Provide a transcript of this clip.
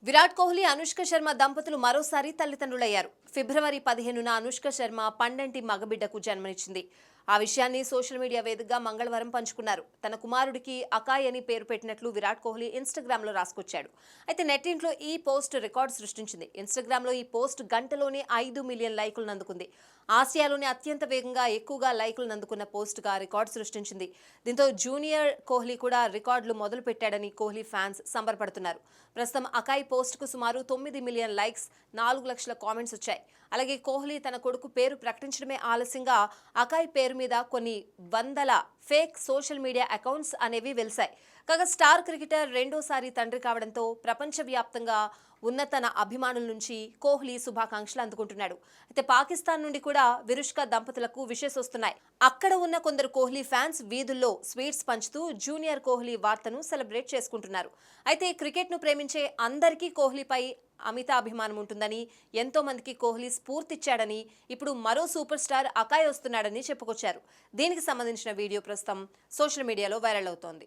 విరాట్ కోహ్లీ అనుష్క శర్మ దంపతులు మరోసారి తల్లిదండ్రులయ్యారు. ఫిబ్రవరి 15న అనుష్క శర్మ పండంటి మగబిడ్డకు జన్మనిచ్చింది. ఆ విషయాన్ని సోషల్ మీడియా వేదికగా మంగళవారం పంచుకున్నారు. తన కుమారుడికి అకాయ్ అని పేరు పెట్టినట్లు విరాట్ కోహ్లీ ఇన్స్టాగ్రామ్లో రాసుకొచ్చాడు. అయితే నెట్టింట్లో ఈ పోస్ట్ రికార్డు సృష్టించింది. ఇన్స్టాగ్రామ్లో ఈ పోస్ట్ గంటలోనే 5 మిలియన్ లైకులను అందుకుంది. ఆసియాలోనే అత్యంత వేగంగా ఎక్కువగా లైకులను అందుకున్న పోస్ట్గా రికార్డు సృష్టించింది. దీంతో జూనియర్ కోహ్లీ కూడా రికార్డులు మొదలు పెట్టాడని కోహ్లీ ఫ్యాన్స్ సంబరపడుతున్నారు. ప్రస్తుతం అకాయ్ పోస్టుకు సుమారు 9 మిలియన్ లైక్స్, 4 లక్షల కామెంట్స్ వచ్చాయి. అలాగే కోహ్లీ తన కొడుకు పేరు ప్రకటించడమే ఆలస్యంగా అకాయ్ పేరు మీద కొన్ని వందల ఫేక్ సోషల్ మీడియా అకౌంట్స్ అనేవి వెలిశాయి. కాగా స్టార్ క్రికెటర్ రెండోసారి తండ్రి కావడంతో ప్రపంచవ్యాప్తంగా ఉన్న తన అభిమానుల నుంచి కోహ్లీ శుభాకాంక్షలు అందుకుంటున్నాడు. అయితే పాకిస్తాన్ నుండి కూడా విరుష్క దంపతులకు విషెస్ వస్తున్నాయి. అక్కడ ఉన్న కొందరు కోహ్లీ ఫ్యాన్స్ వీధుల్లో స్వీట్స్ పంచుతూ జూనియర్ కోహ్లీ వార్తను సెలబ్రేట్ చేసుకుంటున్నారు. అయితే క్రికెట్ను ప్రేమించే అందరికీ కోహ్లీపై అమిత అభిమానం ఉంటుందని, ఎంతో మందికి కోహ్లీ స్ఫూర్తిచ్చాడని, ఇప్పుడు మరో సూపర్ స్టార్ అకాయ్ వస్తున్నాడని చెప్పుకొచ్చారు. దీనికి సంబంధించిన వీడియో ప్రస్తుతం సోషల్ మీడియాలో వైరల్ అవుతోంది.